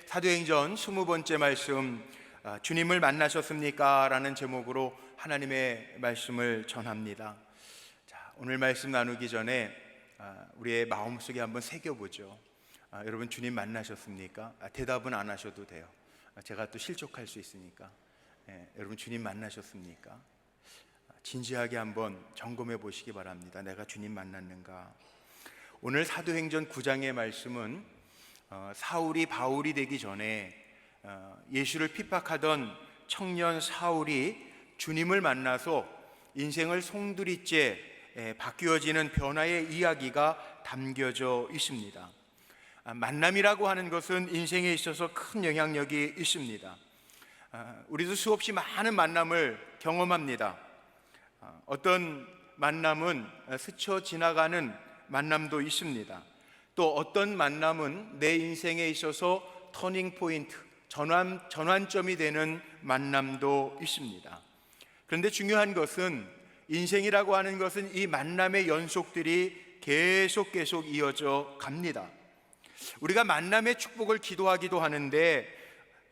사도행전 20번째 말씀, 주님을 만나셨습니까? 라는 제목으로 하나님의 말씀을 전합니다. 자, 오늘 말씀 나누기 전에 우리의 마음속에 한번 새겨보죠. 여러분, 주님 만나셨습니까? 대답은 안 하셔도 돼요. 제가 또 실족할 수 있으니까. 여러분, 주님 만나셨습니까? 진지하게 한번 점검해 보시기 바랍니다. 내가 주님 만났는가? 오늘 사도행전 9장의 말씀은 사울이 바울이 되기 전에 예수를 핍박하던 청년 사울이 주님을 만나서 인생을 송두리째 바뀌어지는 변화의 이야기가 담겨져 있습니다. 만남이라고 하는 것은 인생에 있어서 큰 영향력이 있습니다. 우리도 수없이 많은 만남을 경험합니다. 어떤 만남은 스쳐 지나가는 만남도 있습니다. 또 어떤 만남은 내 인생에 있어서 터닝 포인트, 전환점이 되는 만남도 있습니다. 그런데 중요한 것은 인생이라고 하는 것은 이 만남의 연속들이 계속 이어져 갑니다. 우리가 만남의 축복을 기도하기도 하는데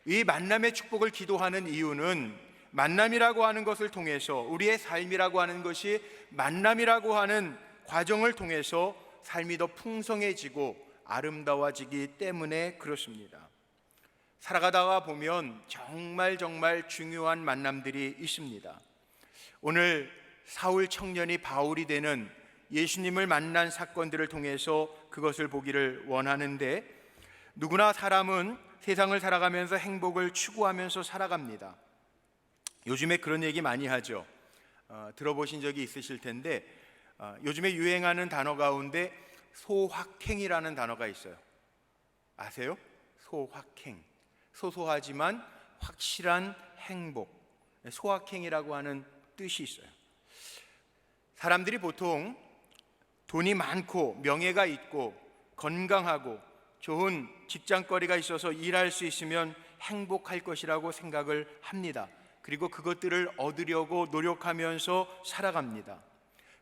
이 만남의 축복을 기도하는 이유는 만남이라고 하는 것을 통해서 우리의 삶이라고 하는 것이 만남이라고 하는 과정을 통해서 삶이 더 풍성해지고 아름다워지기 때문에 그렇습니다. 살아가다가 보면 정말 중요한 만남들이 있습니다. 오늘 사울 청년이 바울이 되는 예수님을 만난 사건들을 통해서 그것을 보기를 원하는데, 누구나 사람은 세상을 살아가면서 행복을 추구하면서 살아갑니다. 요즘에 그런 얘기 많이 하죠. 들어보신 적이 있으실 텐데 요즘에 유행하는 단어 가운데 소확행이라는 단어가 있어요. 아세요? 소확행. 소소하지만 확실한 행복, 소확행이라고 하는 뜻이 있어요. 사람들이 보통 돈이 많고 명예가 있고 건강하고 좋은 직장거리가 있어서 일할 수 있으면 행복할 것이라고 생각을 합니다. 그리고 그것들을 얻으려고 노력하면서 살아갑니다.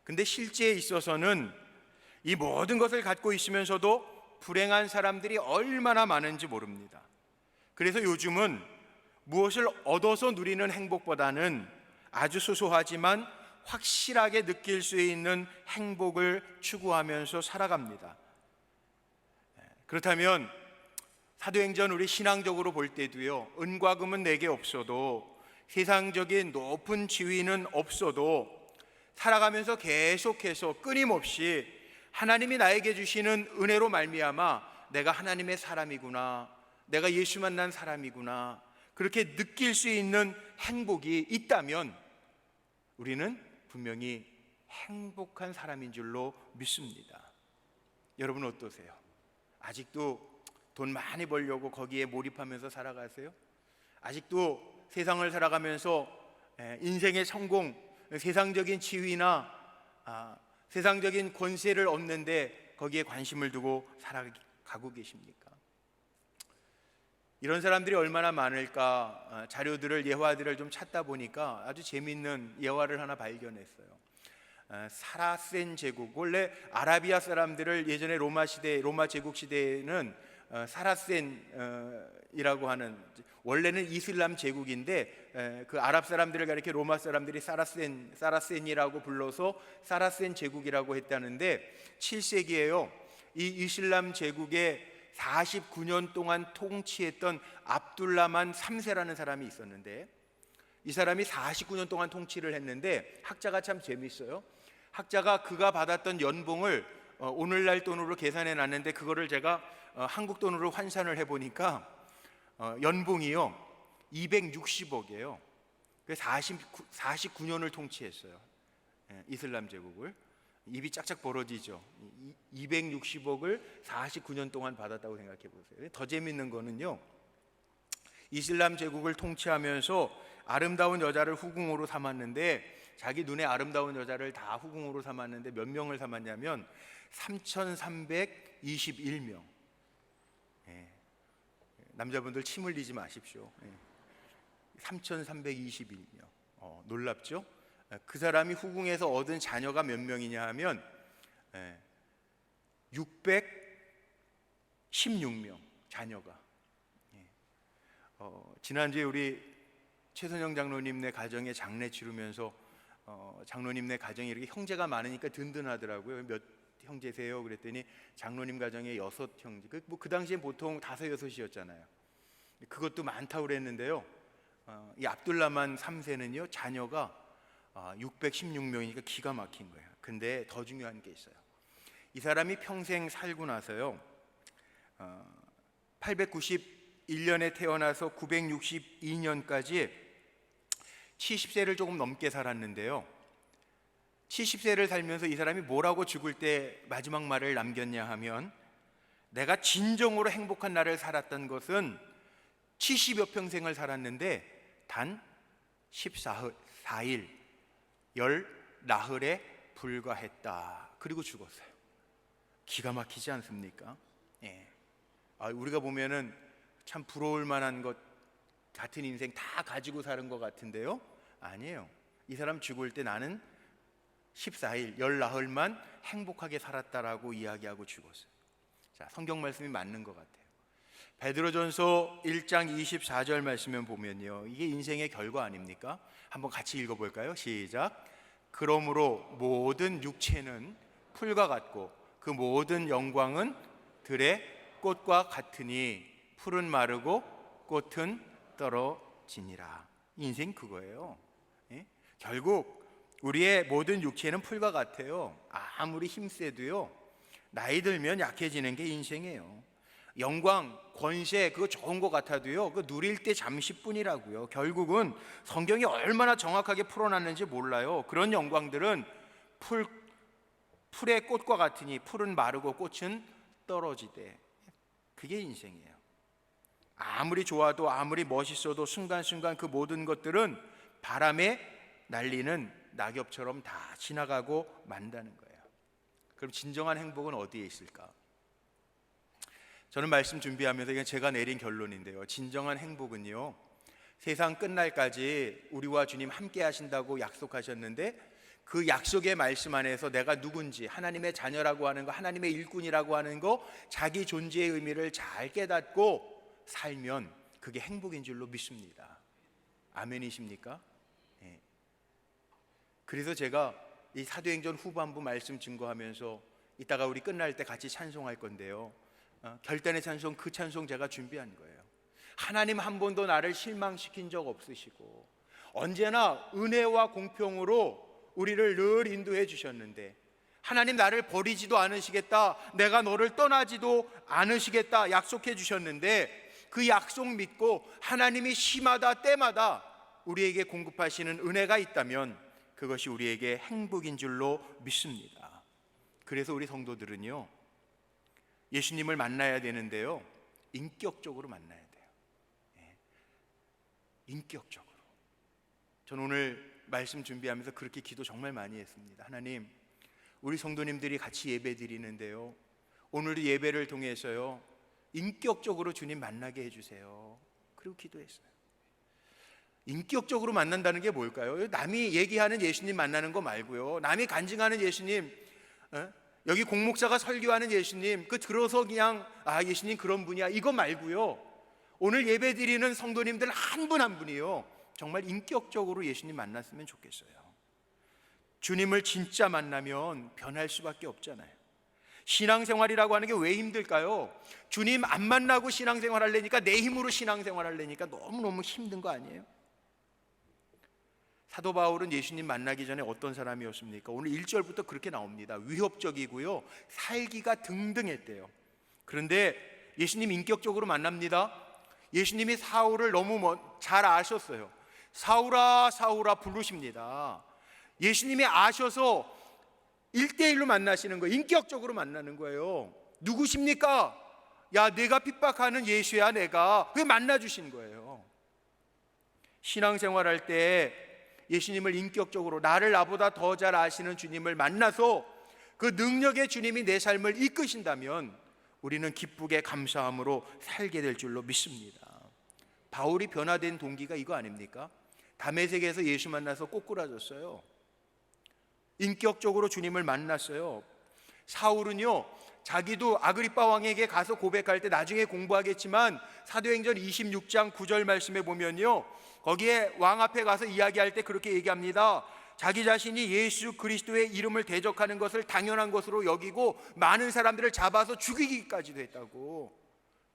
근데 실제에 있어서는 이 모든 것을 갖고 있으면서도 불행한 사람들이 얼마나 많은지 모릅니다. 그래서 요즘은 무엇을 얻어서 누리는 행복보다는 아주 소소하지만 확실하게 느낄 수 있는 행복을 추구하면서 살아갑니다. 그렇다면 사도행전 우리 신앙적으로 볼 때도요, 은과 금은 내게 없어도 세상적인 높은 지위는 없어도 살아가면서 계속해서 끊임없이 하나님이 나에게 주시는 은혜로 말미암아 내가 하나님의 사람이구나, 내가 예수 만난 사람이구나, 그렇게 느낄 수 있는 행복이 있다면 우리는 분명히 행복한 사람인 줄로 믿습니다. 여러분 어떠세요? 아직도 돈 많이 벌려고 거기에 몰입하면서 살아가세요? 아직도 세상을 살아가면서 인생의 성공, 세상적인 지위나 세상적인 권세를 얻는데 거기에 관심을 두고 살아가고 계십니까? 이런 사람들이 얼마나 많을까? 자료들을, 예화들을 좀 찾다 보니까 아주 재미있는 예화를 하나 발견했어요. 사라센 제국, 원래 아라비아 사람들을 예전에 로마 제국 시대에는 사라센이라고 하는, 원래는 이슬람 제국인데 그 아랍 사람들을 가리켜 로마 사람들이 사라센이라고 불러서 사라센 제국이라고 했다는데, 7세기에요 이 이슬람 제국에 49년 동안 통치했던 압둘라만 3세라는 사람이 있었는데, 이 사람이 49년 동안 통치를 했는데 학자가 참 재밌어요. 학자가 그가 받았던 연봉을 오늘날 돈으로 계산해 놨는데 그거를 제가 한국 돈으로 환산을 해보니까 연봉이요 260억이에요. 49년을 통치했어요. 이슬람 제국을. 입이 짝짝 벌어지죠. 260억을 49년 동안 받았다고 생각해 보세요. 더 재밌는 거는요, 이슬람 제국을 통치하면서 아름다운 여자를 후궁으로 삼았는데, 자기 눈에 아름다운 여자를 다 후궁으로 삼았는데 몇 명을 삼았냐면 3,321명. 남자분들 침 흘리지 마십시오. 3,321명. 놀랍죠? 그 사람이 후궁에서 얻은 자녀가 몇 명이냐 하면 616명 자녀가. 지난주에 우리 최선영 장로님네 가정에 장례 치르면서 장로님네 가정이 이렇게 형제가 많으니까 든든하더라고요. 몇 형제세요? 그랬더니 장로님 가정에 6형제. 그 당시엔 보통 5, 6이었잖아요. 그것도 많다고 그랬는데요. 이 압둘라만 3세는요 자녀가 616명이니까 기가 막힌 거예요. 근데 더 중요한 게 있어요. 이 사람이 평생 살고 나서요 891년에 태어나서 962년까지 70세를 조금 넘게 살았는데요, 70세를 살면서 이 사람이 뭐라고 죽을 때 마지막 말을 남겼냐 하면, 내가 진정으로 행복한 날을 살았던 것은 70여 평생을 살았는데 단 14일 10나흘에 불과했다. 그리고 죽었어요. 기가 막히지 않습니까? 예. 우리가 보면은 참 부러울 만한 것 같은 인생 다 가지고 사는 것 같은데요, 아니에요. 이 사람 죽을 때 나는 14일 10나흘만 행복하게 살았다라고 이야기하고 죽었어요. 자, 성경 말씀이 맞는 것 같아요. 베드로전서 1장 24절 말씀을 보면요, 이게 인생의 결과 아닙니까? 한번 같이 읽어볼까요? 시작. 그러므로 모든 육체는 풀과 같고 그 모든 영광은 들의 꽃과 같으니 풀은 마르고 꽃은 떨어지니라. 인생 그거예요. 예? 결국 우리의 모든 육체는 풀과 같아요. 아무리 힘세도요 나이 들면 약해지는 게 인생이에요. 영광, 권세 그거 좋은 것 같아도요 그 누릴 때 잠시뿐이라고요. 결국은 성경이 얼마나 정확하게 풀어놨는지 몰라요. 그런 영광들은 풀의 꽃과 같으니 풀은 마르고 꽃은 떨어지되, 그게 인생이에요. 아무리 좋아도 아무리 멋있어도 순간순간 그 모든 것들은 바람에 날리는 낙엽처럼 다 지나가고 만다는 거예요. 그럼 진정한 행복은 어디에 있을까? 저는 말씀 준비하면서 이건 제가 내린 결론인데요, 진정한 행복은요 세상 끝날까지 우리와 주님 함께 하신다고 약속하셨는데, 그 약속의 말씀 안에서 내가 누군지, 하나님의 자녀라고 하는 거, 하나님의 일꾼이라고 하는 거, 자기 존재의 의미를 잘 깨닫고 살면 그게 행복인 줄로 믿습니다. 아멘이십니까? 예. 그래서 제가 이 사도행전 후반부 말씀 증거하면서 이따가 우리 끝날 때 같이 찬송할 건데요, 결단의 찬송, 그 찬송 제가 준비한 거예요. 하나님 한 번도 나를 실망시킨 적 없으시고 언제나 은혜와 공평으로 우리를 늘 인도해 주셨는데, 하나님 나를 버리지도 않으시겠다, 내가 너를 떠나지도 않으시겠다 약속해 주셨는데, 그 약속 믿고 하나님이 시마다 때마다 우리에게 공급하시는 은혜가 있다면 그것이 우리에게 행복인 줄로 믿습니다. 그래서 우리 성도들은요 예수님을 만나야 되는데요 인격적으로 만나야 돼요. 인격적으로. 저는 오늘 말씀 준비하면서 그렇게 기도 정말 많이 했습니다. 하나님, 우리 성도님들이 같이 예배 드리는데요 오늘 예배를 통해서요 인격적으로 주님 만나게 해주세요. 그리고 기도했어요. 인격적으로 만난다는 게 뭘까요? 남이 얘기하는 예수님 만나는 거 말고요, 남이 간증하는 예수님, 여기 공목사가 설교하는 예수님, 그 들어서 그냥 예수님 그런 분이야 이거 말고요, 오늘 예배 드리는 성도님들 한 분 한 분이요 정말 인격적으로 예수님 만났으면 좋겠어요. 주님을 진짜 만나면 변할 수밖에 없잖아요. 신앙생활이라고 하는 게 왜 힘들까요? 주님 안 만나고 신앙생활 하려니까, 내 힘으로 신앙생활 하려니까 너무너무 힘든 거 아니에요? 사도 바울은 예수님 만나기 전에 어떤 사람이었습니까? 오늘 1절부터 그렇게 나옵니다. 위협적이고요 살기가 등등했대요. 그런데 예수님 인격적으로 만납니다. 예수님이 사울을 너무 잘 아셨어요. 사울아 사울아 부르십니다. 예수님이 아셔서 1대1로 만나시는 거예요. 인격적으로 만나는 거예요. 누구십니까? 야, 내가 핍박하는 예수야. 내가. 왜 만나주신 거예요? 신앙생활할 때 예수님을 인격적으로, 나를 나보다 더 잘 아시는 주님을 만나서 그 능력의 주님이 내 삶을 이끄신다면 우리는 기쁘게 감사함으로 살게 될 줄로 믿습니다. 바울이 변화된 동기가 이거 아닙니까? 다메섹에서 예수 만나서 꼬꾸라졌어요. 인격적으로 주님을 만났어요. 사울은요 자기도 아그리빠 왕에게 가서 고백할 때 나중에 공부하겠지만 사도행전 26장 9절 말씀에 보면요, 거기에 왕 앞에 가서 이야기할 때 그렇게 얘기합니다. 자기 자신이 예수 그리스도의 이름을 대적하는 것을 당연한 것으로 여기고 많은 사람들을 잡아서 죽이기까지도 했다고.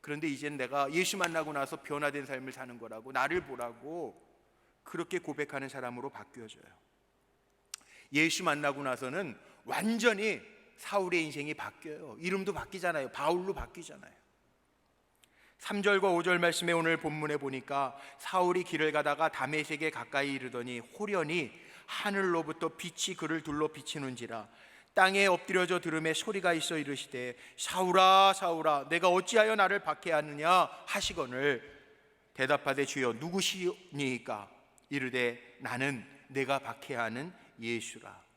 그런데 이젠 내가 예수 만나고 나서 변화된 삶을 사는 거라고, 나를 보라고, 그렇게 고백하는 사람으로 바뀌어져요. 예수 만나고 나서는 완전히 사울의 인생이 바뀌어요. 이름도 바뀌잖아요. 바울로 바뀌잖아요. 3절과 5절 말씀에 오늘 본문에 보니까 사울이 길을 가다가 다메섹에 가까이 이르더니 호련히 하늘로부터 빛이 그를 둘러 비치는지라 땅에 엎드려져 들음에 소리가 있어 이르시되 사울아 사울아 내가 어찌하여 나를 박해하느냐 하시거늘 대답하되 주여 누구시니까 이르되 나는 내가 박해하는 예수라.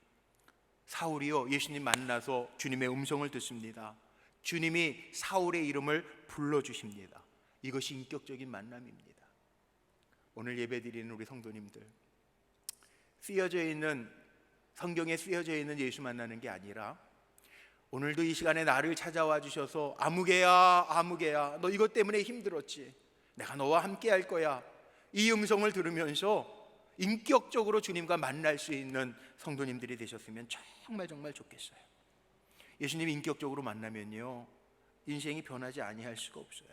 사울이요, 예수님 만나서 주님의 음성을 듣습니다. 주님이 사울의 이름을 불러주십니다. 이것이 인격적인 만남입니다. 오늘 예배드리는 우리 성도님들, 쓰여져 있는 성경에 쓰여져 있는 예수 만나는 게 아니라 오늘도 이 시간에 나를 찾아와 주셔서 아무개야 아무개야 너 이것 때문에 힘들었지, 내가 너와 함께 할 거야, 이 음성을 들으면서 인격적으로 주님과 만날 수 있는 성도님들이 되셨으면 정말 좋겠어요. 예수님 인격적으로 만나면요, 인생이 변하지 아니할 수가 없어요.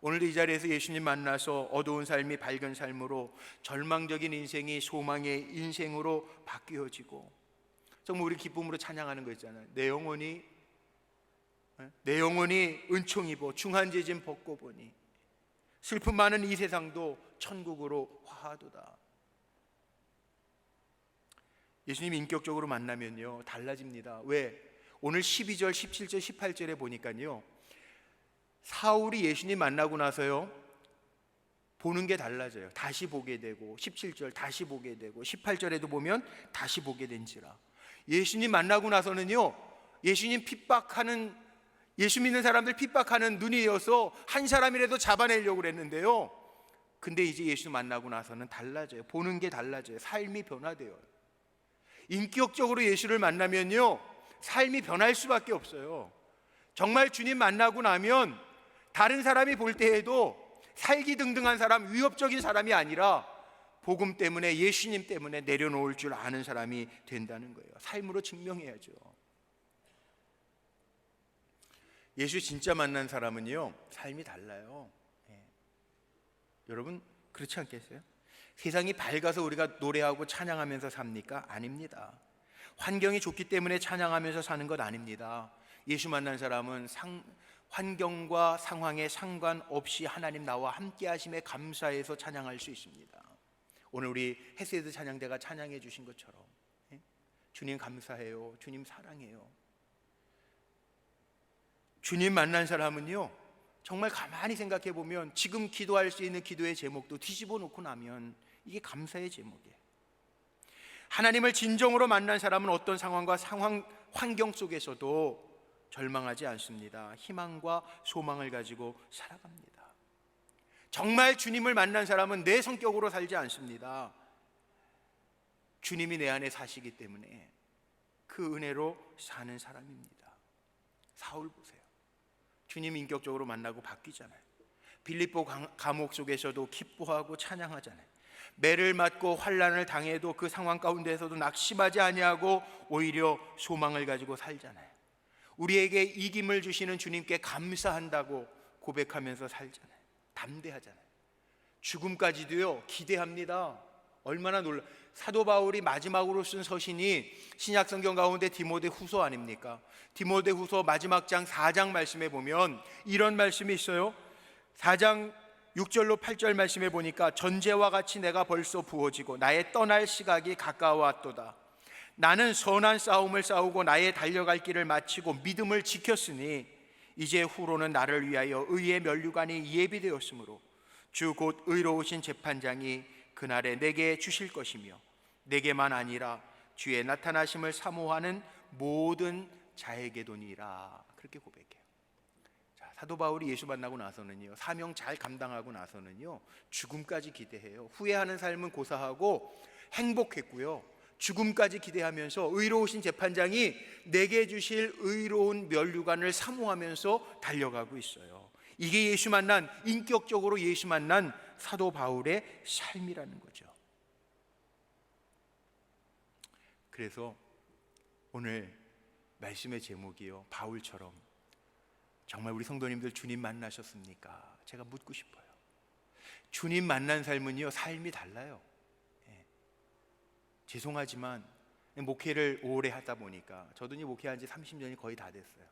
오늘도 이 자리에서 예수님 만나서 어두운 삶이 밝은 삶으로, 절망적인 인생이 소망의 인생으로 바뀌어지고, 정말 우리 기쁨으로 찬양하는 거 있잖아요. 내 영혼이 은총 입어 중한제진 벗고 보니 슬픔 많은 이 세상도 천국으로 화하도다. 예수님 인격적으로 만나면요 달라집니다. 왜? 오늘 12절, 17절, 18절에 보니까요, 사울이 예수님 만나고 나서요 보는 게 달라져요. 다시 보게 되고, 17절 다시 보게 되고, 18절에도 보면 다시 보게 된지라. 예수님 만나고 나서는요, 예수님 핍박하는, 예수 믿는 사람들 핍박하는 눈이어서 한 사람이라도 잡아내려고 그랬는데요, 근데 이제 예수 만나고 나서는 달라져요. 보는 게 달라져요. 삶이 변화돼요. 인격적으로 예수를 만나면요 삶이 변할 수밖에 없어요. 정말 주님 만나고 나면 다른 사람이 볼 때에도 살기등등한 사람, 위협적인 사람이 아니라 복음 때문에, 예수님 때문에 내려놓을 줄 아는 사람이 된다는 거예요. 삶으로 증명해야죠. 예수 진짜 만난 사람은요 삶이 달라요. 여러분 그렇지 않겠어요? 세상이 밝아서 우리가 노래하고 찬양하면서 삽니까? 아닙니다. 환경이 좋기 때문에 찬양하면서 사는 것 아닙니다. 예수 만난 사람은 환경과 상황에 상관없이 하나님 나와 함께 하심에 감사해서 찬양할 수 있습니다. 오늘 우리 헤세드 찬양대가 찬양해 주신 것처럼 주님 감사해요, 주님 사랑해요. 주님 만난 사람은요 정말 가만히 생각해 보면 지금 기도할 수 있는 기도의 제목도 뒤집어 놓고 나면 이게 감사의 제목이에요. 하나님을 진정으로 만난 사람은 어떤 상황과 환경 속에서도 절망하지 않습니다. 희망과 소망을 가지고 살아갑니다. 정말 주님을 만난 사람은 내 성격으로 살지 않습니다. 주님이 내 안에 사시기 때문에 그 은혜로 사는 사람입니다. 사울 보세요. 주님 인격적으로 만나고 바뀌잖아요. 빌립보 감옥 속에서도 기뻐하고 찬양하잖아요. 매를 맞고 환난을 당해도 그 상황 가운데서도 낙심하지 아니하고 오히려 소망을 가지고 살잖아요. 우리에게 이김을 주시는 주님께 감사한다고 고백하면서 살잖아요. 담대하잖아요. 죽음까지도요 기대합니다. 얼마나 사도 바울이 마지막으로 쓴 서신이 신약 성경 가운데 디모데후서 아닙니까? 디모데후서 마지막 장 4장 말씀에 보면 이런 말씀이 있어요. 4장 6절로 8절 말씀에 보니까 전제와 같이 내가 벌써 부어지고 나의 떠날 시각이 가까워왔도다. 나는 선한 싸움을 싸우고 나의 달려갈 길을 마치고 믿음을 지켰으니 이제 후로는 나를 위하여 의의 면류관이 예비되었으므로 주 곧 의로우신 재판장이 그날에 내게 주실 것이며 내게만 아니라 주의 나타나심을 사모하는 모든 자에게도니라. 그렇게 고백해요. 사도 바울이 예수 만나고 나서는요 사명 잘 감당하고 나서는요 죽음까지 기대해요. 후회하는 삶은 고사하고 행복했고요 죽음까지 기대하면서 의로우신 재판장이 내게 주실 의로운 면류관을 사모하면서 달려가고 있어요. 이게 예수 만난, 인격적으로 예수 만난 사도 바울의 삶이라는 거죠. 그래서 오늘 말씀의 제목이요, 바울처럼 정말 우리 성도님들 주님 만나셨습니까? 제가 묻고 싶어요. 주님 만난 삶은요, 삶이 달라요. 죄송하지만 목회를 오래 하다 보니까, 저도 이 목회한 지 30년이 거의 다 됐어요.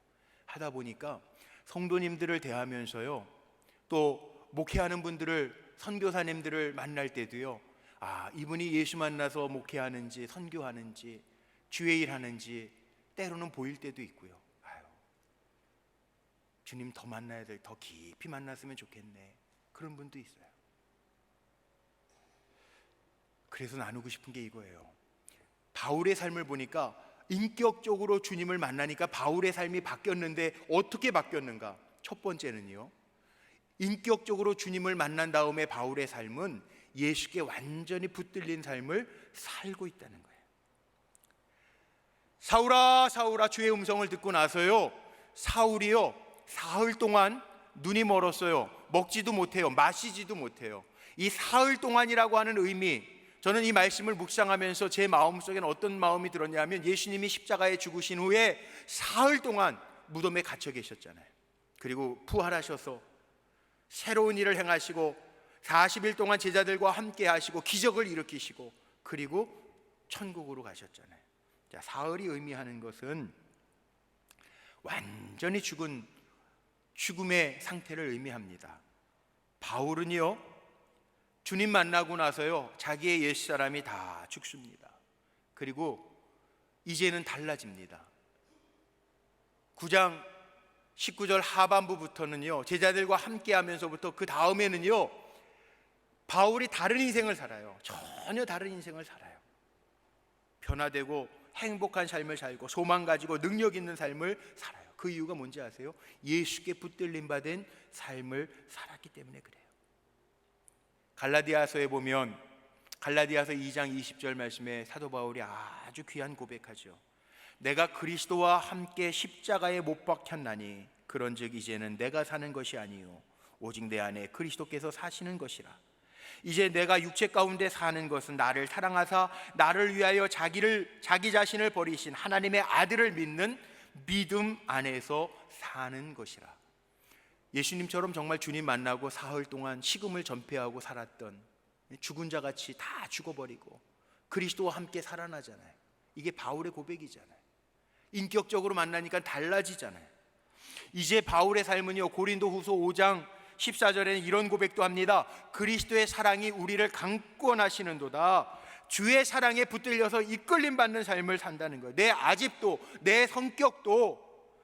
하다 보니까 성도님들을 대하면서요, 또 목회하는 분들을, 선교사님들을 만날 때도요, 이분이 예수 만나서 목회하는지 선교하는지 주의 일 하는지 때로는 보일 때도 있고요. 주님 더 만나야 될, 더 깊이 만났으면 좋겠네, 그런 분도 있어요. 그래서 나누고 싶은 게 이거예요. 바울의 삶을 보니까 인격적으로 주님을 만나니까 바울의 삶이 바뀌었는데 어떻게 바뀌었는가? 첫 번째는요, 인격적으로 주님을 만난 다음에 바울의 삶은 예수께 완전히 붙들린 삶을 살고 있다는 거예요. 사울아 사울아 주의 음성을 듣고 나서요, 사울이요 사흘 동안 눈이 멀었어요. 먹지도 못해요. 마시지도 못해요. 이 사흘 동안이라고 하는 의미, 저는 이 말씀을 묵상하면서 제 마음속에는 어떤 마음이 들었냐면, 예수님이 십자가에 죽으신 후에 사흘 동안 무덤에 갇혀 계셨잖아요. 그리고 부활하셔서 새로운 일을 행하시고 40일 동안 제자들과 함께 하시고 기적을 일으키시고 그리고 천국으로 가셨잖아요. 자, 사흘이 의미하는 것은 완전히 죽은 죽음의 상태를 의미합니다. 바울은요, 주님 만나고 나서요, 자기의 옛사람이 다 죽습니다. 그리고 이제는 달라집니다. 9장 19절 하반부부터는요, 제자들과 함께 하면서부터 그 다음에는요, 바울이 다른 인생을 살아요. 전혀 다른 인생을 살아요. 변화되고 행복한 삶을 살고 소망 가지고 능력 있는 삶을 살아요. 그 이유가 뭔지 아세요? 예수께 붙들림 받은 삶을 살았기 때문에 그래요. 갈라디아서에 보면, 갈라디아서 2장 20절 말씀에 사도 바울이 아주 귀한 고백하죠. 내가 그리스도와 함께 십자가에 못 박혔나니 그런즉 이제는 내가 사는 것이 아니요 오직 내 안에 그리스도께서 사시는 것이라. 이제 내가 육체 가운데 사는 것은 나를 사랑하사 나를 위하여 자기 자신을 버리신 하나님의 아들을 믿는 믿음 안에서 사는 것이라. 예수님처럼 정말 주님 만나고 사흘 동안 식음을 전폐하고 살았던, 죽은 자같이 다 죽어버리고 그리스도와 함께 살아나잖아요. 이게 바울의 고백이잖아요. 인격적으로 만나니까 달라지잖아요. 이제 바울의 삶은요, 고린도후서 5장 14절에는 이런 고백도 합니다. 그리스도의 사랑이 우리를 강권하시는도다. 주의 사랑에 붙들려서 이끌림 받는 삶을 산다는 거예요. 내 아집도, 내 성격도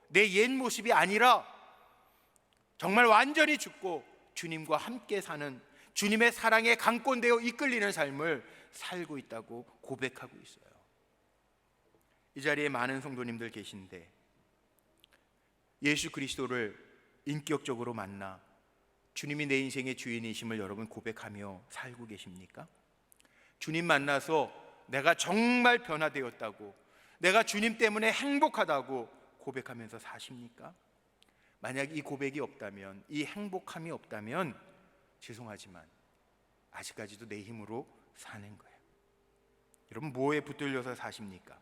내 옛 모습이 아니라 정말 완전히 죽고 주님과 함께 사는, 주님의 사랑에 강권되어 이끌리는 삶을 살고 있다고 고백하고 있어요. 이 자리에 많은 성도님들 계신데 예수 그리스도를 인격적으로 만나 주님이 내 인생의 주인이심을 여러분 고백하며 살고 계십니까? 주님 만나서 내가 정말 변화되었다고, 내가 주님 때문에 행복하다고 고백하면서 사십니까? 만약 이 고백이 없다면, 이 행복함이 없다면 죄송하지만 아직까지도 내 힘으로 사는 거예요. 여러분, 뭐에 붙들려서 사십니까?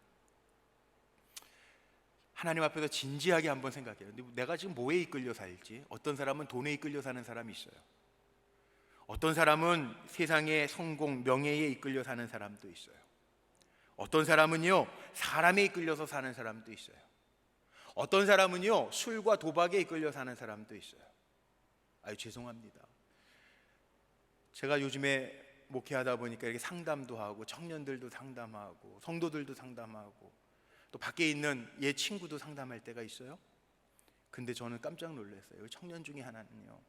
하나님 앞에서 진지하게 한번 생각해요. 내가 지금 뭐에 이끌려 살지? 어떤 사람은 돈에 이끌려 사는 사람이 있어요. 어떤 사람은 세상의 성공, 명예에 이끌려 사는 사람도 있어요. 어떤 사람은요, 사람에 이끌려서 사는 사람도 있어요. 어떤 사람은요, 술과 도박에 이끌려 사는 사람도 있어요. 죄송합니다. 제가 요즘에 목회하다 보니까 이렇게 상담도 하고 청년들도 상담하고 성도들도 상담하고 또 밖에 있는 옛 친구도 상담할 때가 있어요. 근데 저는 깜짝 놀랐어요. 청년 중에 하나는요,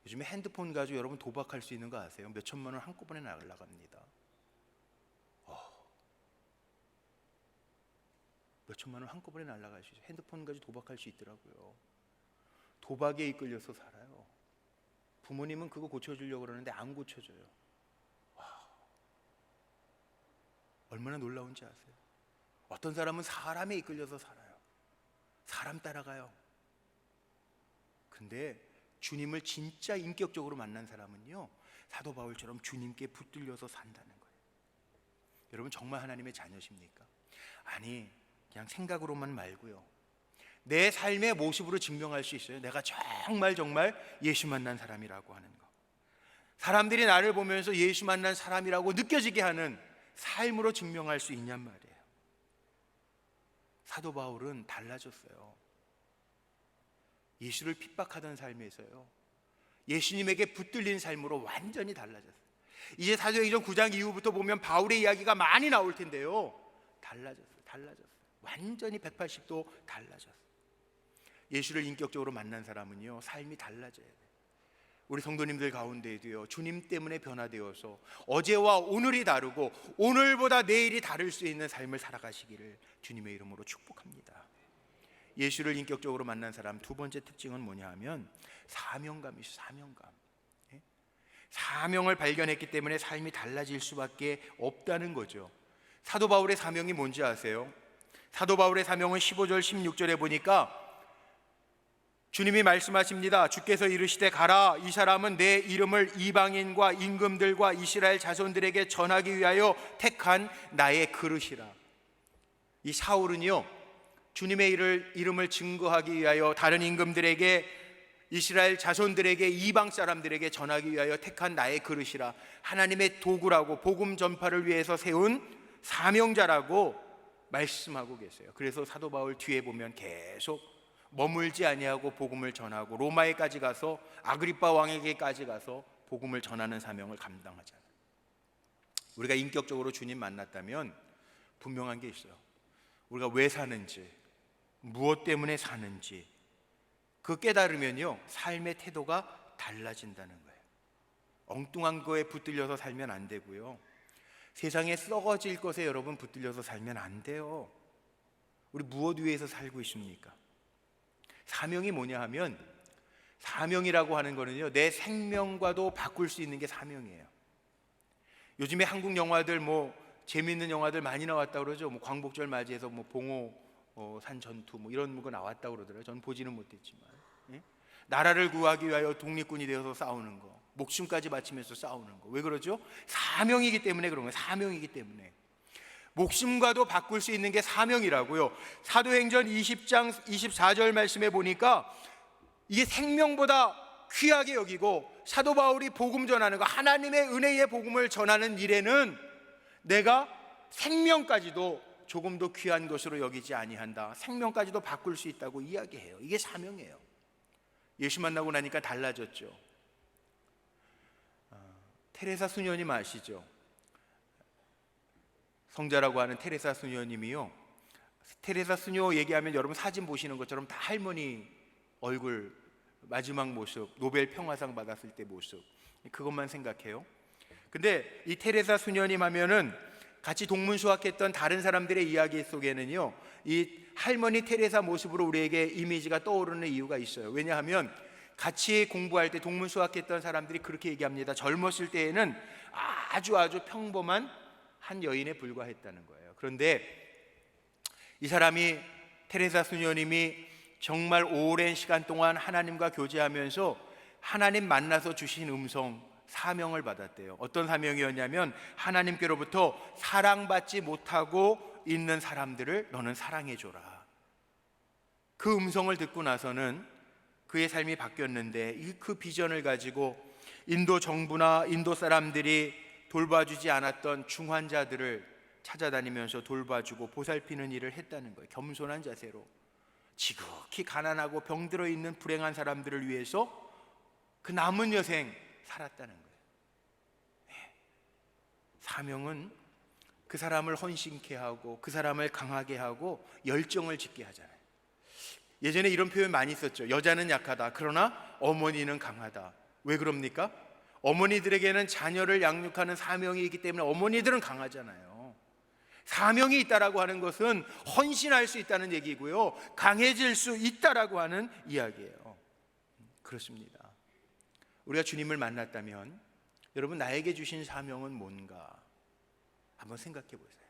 요즘에 핸드폰 가지고 여러분 도박할 수 있는 거 아세요? 몇 천만 원 한꺼번에 날아갑니다. 몇 천만 원 한꺼번에 날아갈 수 있어요. 핸드폰 가지고 도박할 수 있더라고요. 도박에 이끌려서 살아요. 부모님은 그거 고쳐주려고 그러는데 안 고쳐줘요. 얼마나 놀라운지 아세요? 어떤 사람은 사람에 이끌려서 살아요. 사람 따라가요. 근데 주님을 진짜 인격적으로 만난 사람은요, 사도 바울처럼 주님께 붙들려서 산다는 거예요. 여러분 정말 하나님의 자녀십니까? 아니, 그냥 생각으로만 말고요, 내 삶의 모습으로 증명할 수 있어요. 내가 정말 예수 만난 사람이라고 하는 거. 사람들이 나를 보면서 예수 만난 사람이라고 느껴지게 하는 삶으로 증명할 수 있냔 말이에요. 사도 바울은 달라졌어요. 예수를 핍박하던 삶에서요, 예수님에게 붙들린 삶으로 완전히 달라졌어요. 이제 사도행전 9장 이후부터 보면 바울의 이야기가 많이 나올 텐데요, 달라졌어요. 완전히 180도 달라졌어요. 예수를 인격적으로 만난 사람은요, 삶이 달라져야 돼요. 우리 성도님들 가운데에도요, 주님 때문에 변화되어서 어제와 오늘이 다르고 오늘보다 내일이 다를 수 있는 삶을 살아가시기를 주님의 이름으로 축복합니다. 예수를 인격적으로 만난 사람 두 번째 특징은 뭐냐 하면 사명감이죠. 사명을 발견했기 때문에 삶이 달라질 수밖에 없다는 거죠. 사도 바울의 사명이 뭔지 아세요? 사도 바울의 사명은 15절 16절에 보니까 주님이 말씀하십니다. 주께서 이르시되 가라, 이 사람은 내 이름을 이방인과 임금들과 이스라엘 자손들에게 전하기 위하여 택한 나의 그릇이라. 이 사울은요, 주님의 이름을 증거하기 위하여 다른 임금들에게, 이스라엘 자손들에게, 이방 사람들에게 전하기 위하여 택한 나의 그릇이라, 하나님의 도구라고, 복음 전파를 위해서 세운 사명자라고 말씀하고 계세요. 그래서 사도 바울 뒤에 보면 계속 머물지 아니하고 복음을 전하고 로마에까지 가서 아그리빠 왕에게까지 가서 복음을 전하는 사명을 감당하잖아요. 우리가 인격적으로 주님 만났다면 분명한 게 있어요. 우리가 왜 사는지, 무엇 때문에 사는지 그 깨달으면요, 삶의 태도가 달라진다는 거예요. 엉뚱한 거에 붙들려서 살면 안 되고요, 세상에 썩어질 것에 여러분 붙들려서 살면 안 돼요. 우리 무엇 위해서 살고 있습니까? 사명이 뭐냐 하면, 사명이라고 하는 거는요, 내 생명과도 바꿀 수 있는 게 사명이에요. 요즘에 한국 영화들 재미있는 영화들 많이 나왔다고 그러죠. 광복절 맞이해서 봉호 산 전투 이런 거 나왔다고 그러더라고요. 저는 보지는 못했지만, 예? 나라를 구하기 위하여 독립군이 되어서 싸우는 거, 목숨까지 바치면서 싸우는 거. 왜 그러죠? 사명이기 때문에 그런 거예요. 사명이기 때문에. 목숨과도 바꿀 수 있는 게 사명이라고요. 사도행전 20장 24절 말씀에 보니까 이게 생명보다 귀하게 여기고, 사도 바울이 복음 전하는 거, 하나님의 은혜의 복음을 전하는 일에는 내가 생명까지도 조금 더 귀한 것으로 여기지 아니한다. 생명까지도 바꿀 수 있다고 이야기해요. 이게 사명이에요. 예수 만나고 나니까 달라졌죠. 테레사 수녀님 아시죠? 성자라고 하는 테레사 수녀님이요, 테레사 수녀 얘기하면 여러분 사진 보시는 것처럼 다 할머니 얼굴, 마지막 모습, 노벨 평화상 받았을 때 모습, 그것만 생각해요. 근데 이 테레사 수녀님 하면은 같이 동문 수학했던 다른 사람들의 이야기 속에는요, 이 할머니 테레사 모습으로 우리에게 이미지가 떠오르는 이유가 있어요. 왜냐하면 같이 공부할 때 동문 수학했던 사람들이 그렇게 얘기합니다. 젊었을 때에는 아주 평범한 한 여인에 불과했다는 거예요. 그런데 이 사람이, 테레사 수녀님이 정말 오랜 시간 동안 하나님과 교제하면서 하나님 만나서 주신 음성, 사명을 받았대요. 어떤 사명이었냐면, 하나님께로부터 사랑받지 못하고 있는 사람들을 너는 사랑해줘라. 그 음성을 듣고 나서는 그의 삶이 바뀌었는데, 그 비전을 가지고 인도 정부나 인도 사람들이 돌봐주지 않았던 중환자들을 찾아다니면서 돌봐주고 보살피는 일을 했다는 거예요. 겸손한 자세로 지극히 가난하고 병들어 있는 불행한 사람들을 위해서 그 남은 여생 살았다는 거예요. 사명은 그 사람을 헌신케 하고 그 사람을 강하게 하고 열정을 짓게 하잖아요. 예전에 이런 표현 많이 썼죠. 여자는 약하다, 그러나 어머니는 강하다. 왜 그럽니까? 어머니들에게는 자녀를 양육하는 사명이 있기 때문에 어머니들은 강하잖아요. 사명이 있다라고 하는 것은 헌신할 수 있다는 얘기고요, 강해질 수 있다라고 하는 이야기예요. 그렇습니다. 우리가 주님을 만났다면 여러분, 나에게 주신 사명은 뭔가 한번 생각해 보세요.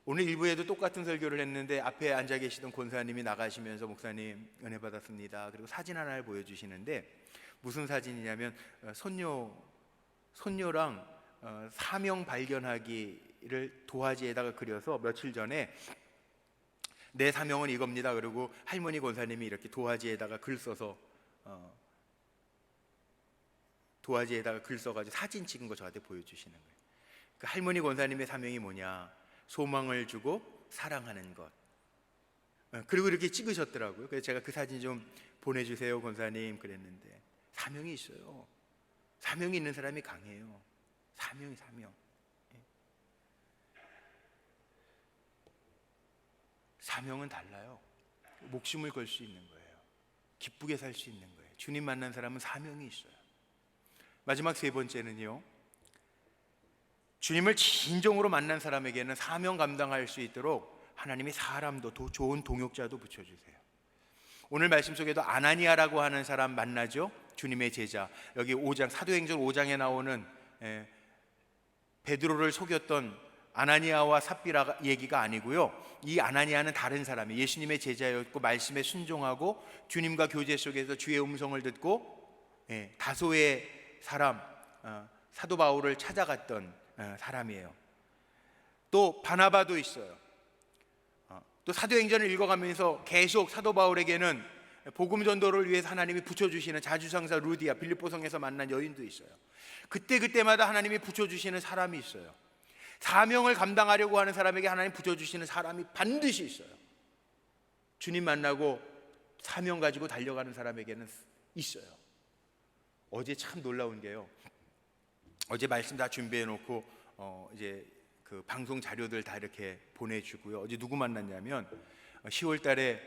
오늘 일부에도 똑같은 설교를 했는데 앞에 앉아 계시던 권사님이 나가시면서 목사님 은혜 받았습니다. 그리고 사진 하나를 보여주시는데 무슨 사진이냐면 손녀랑 사명 발견하기를 도화지에다가 그려서 며칠 전에 내 사명은 이겁니다. 그리고 할머니 권사님이 이렇게 도화지에다가 글 써서 도화지에다가 글 써가지고 사진 찍은 거 저한테 보여주시는 거예요. 그 할머니 권사님의 사명이 뭐냐? 소망을 주고 사랑하는 것. 그리고 이렇게 찍으셨더라고요. 그래서 제가 그 사진 좀 보내주세요 권사님 그랬는데, 사명이 있어요. 사명이 있는 사람이 강해요. 사명. 사명은 달라요. 목숨을 걸 수 있는 거예요. 기쁘게 살 수 있는 거예요. 주님 만난 사람은 사명이 있어요. 마지막 세 번째는요, 주님을 진정으로 만난 사람에게는 사명 감당할 수 있도록 하나님이 사람도 좋은 동역자도 붙여주세요. 오늘 말씀 속에도 아나니아라고 하는 사람 만나죠. 주님의 제자. 여기 5장 사도행전 5장에 나오는 베드로를 속였던 아나니아와 삽비라 얘기가 아니고요, 이 아나니아는 다른 사람이에요. 예수님의 제자였고 말씀에 순종하고 주님과 교제 속에서 주의 음성을 듣고 다소의 사람 사도 바울을 찾아갔던 사람이에요. 또 바나바도 있어요. 또 사도행전을 읽어가면서 계속 사도 바울에게는 복음 전도를 위해서 하나님이 붙여주시는 자주상사 루디아, 빌립보성에서 만난 여인도 있어요. 그때마다 하나님이 붙여주시는 사람이 있어요. 사명을 감당하려고 하는 사람에게 하나님 붙여주시는 사람이 반드시 있어요. 주님 만나고 사명 가지고 달려가는 사람에게는 있어요. 어제 참 놀라운 게요, 어제 말씀 다 준비해 놓고 이제 그 방송 자료들 다 이렇게 보내주고요. 어제 누구 만났냐면 10월 달에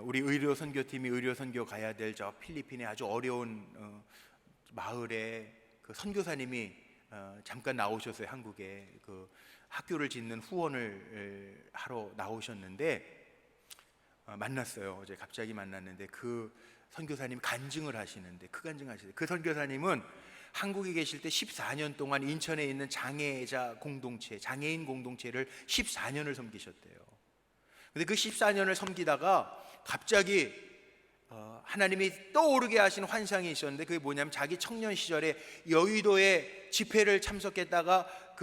우리 의료 선교팀이 의료 선교 가야 될 저 필리핀의 아주 어려운 마을에 그 선교사님이 잠깐 나오셨어요. 한국에 그 학교를 짓는 후원을 하러 나오셨는데 만났어요. 어제 갑자기 만났는데 그 선교사님 간증을 하시는데, 그 선교사님은 한국에 계실 때 14년 동안 인천에 있는 장애인 공동체를 14년을 섬기셨대요. 근데 그 14년을 섬기다가 갑자기 하나님이 떠오르게 하신 환상이 있었는데, 그게 뭐냐면 자기 청년 시절에 여의도에 집회를 참석했다가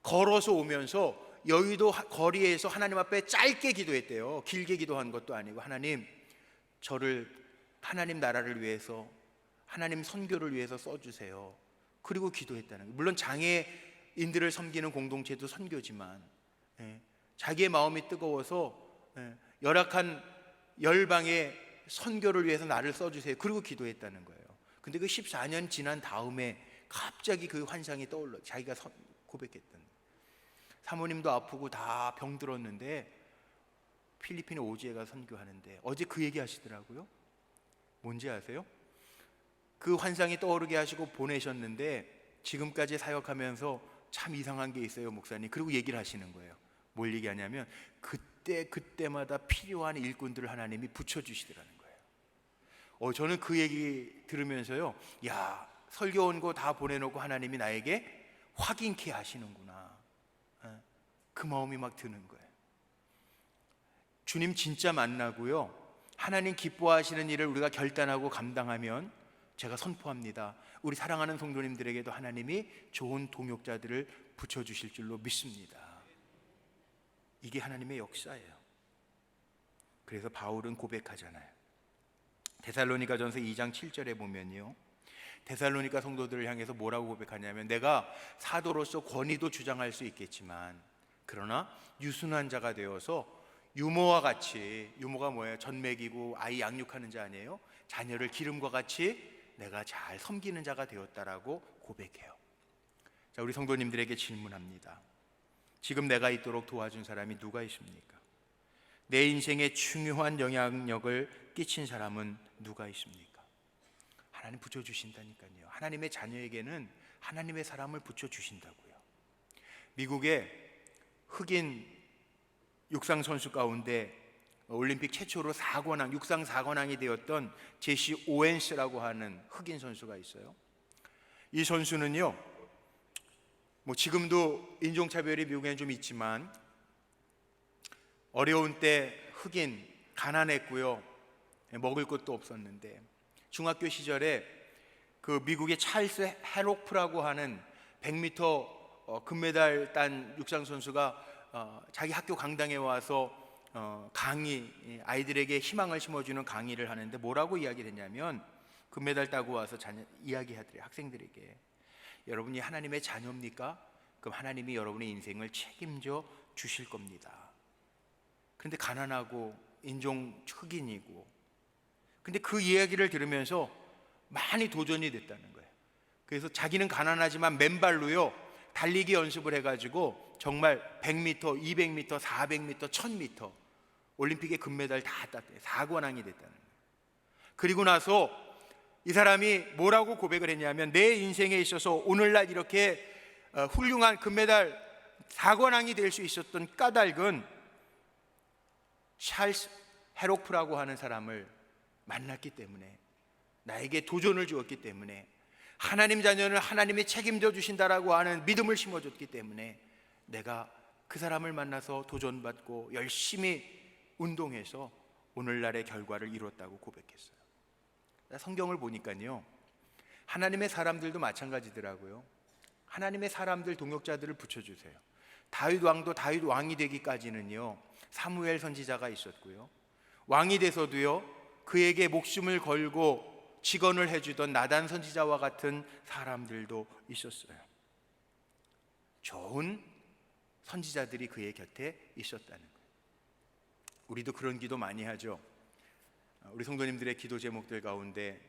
걸어서 오면서 여의도 거리에서 하나님 앞에 짧게 기도했대요. 길게 기도한 것도 아니고, 하나님, 저를 하나님 나라를 위해서, 하나님 선교를 위해서 써주세요. 그리고 기도했다는 거예요. 물론 장애인들을 섬기는 공동체도 선교지만 자기의 마음이 뜨거워서 열악한 열방의 선교를 위해서 나를 써주세요. 그리고 기도했다는 거예요. 근데 그 14년 지난 다음에 갑자기 그 환상이 떠올라, 자기가 고백했던, 사모님도 아프고 다 병들었는데 필리핀 오지에 가서 선교하는데 어제 그 얘기 하시더라고요. 뭔지 아세요? 그 환상이 떠오르게 하시고 보내셨는데 지금까지 사역하면서 참 이상한 게 있어요 목사님. 그리고 얘기를 하시는 거예요. 뭘 얘기하냐면 그때마다 필요한 일꾼들을 하나님이 붙여주시더라는 거예요. 저는 그 얘기 들으면서요, 야, 설교 온 거 다 보내놓고 하나님이 나에게 확인케 하시는구나, 그 마음이 막 드는 거예요. 주님 진짜 만나고요, 하나님 기뻐하시는 일을 우리가 결단하고 감당하면 제가 선포합니다, 우리 사랑하는 성도님들에게도 하나님이 좋은 동역자들을 붙여주실 줄로 믿습니다. 이게 하나님의 역사예요. 그래서 바울은 고백하잖아요. 데살로니가전서 2장 7절에 보면요, 데살로니가 성도들을 향해서 뭐라고 고백하냐면, 내가 사도로서 권위도 주장할 수 있겠지만 그러나 유순한 자가 되어서 유모와 같이, 유모가 뭐예요? 젖 먹이고 아이 양육하는 자 아니에요? 자녀를 기름과 같이 내가 잘 섬기는 자가 되었다라고 고백해요. 자, 우리 성도님들에게 질문합니다. 지금 내가 있도록 도와준 사람이 누가 있습니까? 내 인생에 중요한 영향력을 끼친 사람은 누가 있습니까? 하나님 붙여주신다니까요. 하나님의 자녀에게는 하나님의 사람을 붙여주신다고요. 미국의 흑인 육상 선수 가운데 올림픽 최초로 육상 4관왕이 되었던 제시 오웬스라고 하는 흑인 선수가 있어요. 이 선수는요, 지금도 인종차별이 미국에는 좀 있지만 어려운 때 흑인, 가난했고요. 먹을 것도 없었는데 중학교 시절에 그 미국의 찰스 헤로프라고 하는 100m 금메달 딴 육상 선수가 자기 학교 강당에 와서 아이들에게 희망을 심어주는 강의를 하는데 뭐라고 이야기를 했냐면, 금메달 따고 와서 이야기하더래요. 학생들에게, 여러분이 하나님의 자녀입니까? 그럼 하나님이 여러분의 인생을 책임져 주실 겁니다. 그런데 가난하고 인종 흑인이고, 근데 그 이야기를 들으면서 많이 도전이 됐다는 거예요. 그래서 자기는 가난하지만 맨발로요 달리기 연습을 해가지고 정말 100m, 200m, 400m, 1000m 올림픽의 금메달 다 땄대요. 4관왕이 됐다는 거예요. 그리고 나서 이 사람이 뭐라고 고백을 했냐면, 내 인생에 있어서 오늘날 이렇게 훌륭한 금메달 4관왕이 될 수 있었던 까닭은 찰스 헤로프라고 하는 사람을 만났기 때문에, 나에게 도전을 주었기 때문에, 하나님 자녀는 하나님이 책임져 주신다라고 하는 믿음을 심어줬기 때문에 내가 그 사람을 만나서 도전받고 열심히 운동해서 오늘날의 결과를 이뤘다고 고백했어요. 성경을 보니까요, 하나님의 사람들도 마찬가지더라고요. 하나님의 사람들, 동역자들을 붙여주세요. 다윗 왕도 다윗 왕이 되기까지는요 사무엘 선지자가 있었고요, 왕이 돼서도요 그에게 목숨을 걸고 직언을 해주던 나단 선지자와 같은 사람들도 있었어요. 좋은 선지자들이 그의 곁에 있었다는 거예요. 우리도 그런 기도 많이 하죠. 우리 성도님들의 기도 제목들 가운데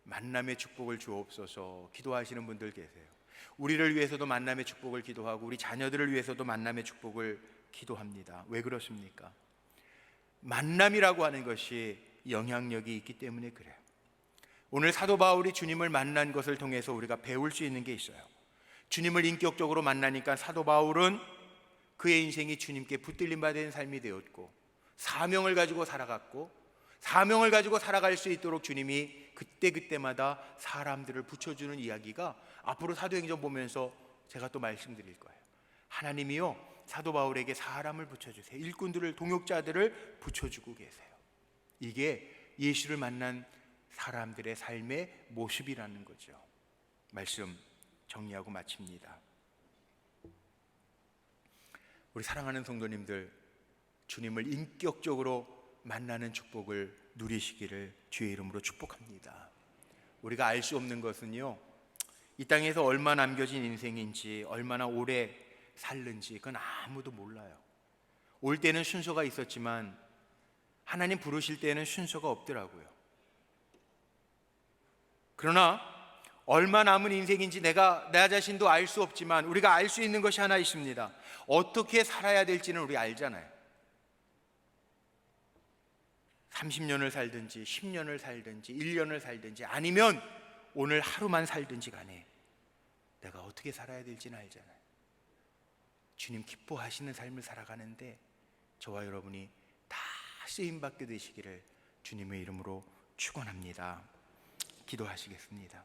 만남의 축복을 주옵소서 기도하시는 분들 계세요. 우리를 위해서도 만남의 축복을 기도하고 우리 자녀들을 위해서도 만남의 축복을 기도합니다. 왜 그렇습니까? 만남이라고 하는 것이 영향력이 있기 때문에 그래요. 오늘 사도 바울이 주님을 만난 것을 통해서 우리가 배울 수 있는 게 있어요. 주님을 인격적으로 만나니까 사도 바울은 그의 인생이 주님께 붙들림 받은 삶이 되었고, 사명을 가지고 살아갔고, 사명을 가지고 살아갈 수 있도록 주님이 그때그때마다 사람들을 붙여주는 이야기가 앞으로 사도행전 보면서 제가 또 말씀드릴 거예요. 하나님이요 사도 바울에게 사람을 붙여주세요. 일꾼들을, 동역자들을 붙여주고 계세요. 이게 예수를 만난 사람들의 삶의 모습이라는 거죠. 말씀 정리하고 마칩니다. 우리 사랑하는 성도님들, 주님을 인격적으로 만나는 축복을 누리시기를 주의 이름으로 축복합니다. 우리가 알 수 없는 것은요, 이 땅에서 얼마 남겨진 인생인지, 얼마나 오래 살는지 그건 아무도 몰라요. 올 때는 순서가 있었지만 하나님 부르실 때는 순서가 없더라고요. 그러나 얼마 남은 인생인지 나 자신도 알 수 없지만 우리가 알 수 있는 것이 하나 있습니다. 어떻게 살아야 될지는 우리 알잖아요. 30년을 살든지 10년을 살든지 1년을 살든지 아니면 오늘 하루만 살든지 간에 내가 어떻게 살아야 될지는 알잖아요. 주님 기뻐하시는 삶을 살아가는데 저와 여러분이 다 쓰임받게 되시기를 주님의 이름으로 축원합니다. 기도하시겠습니다.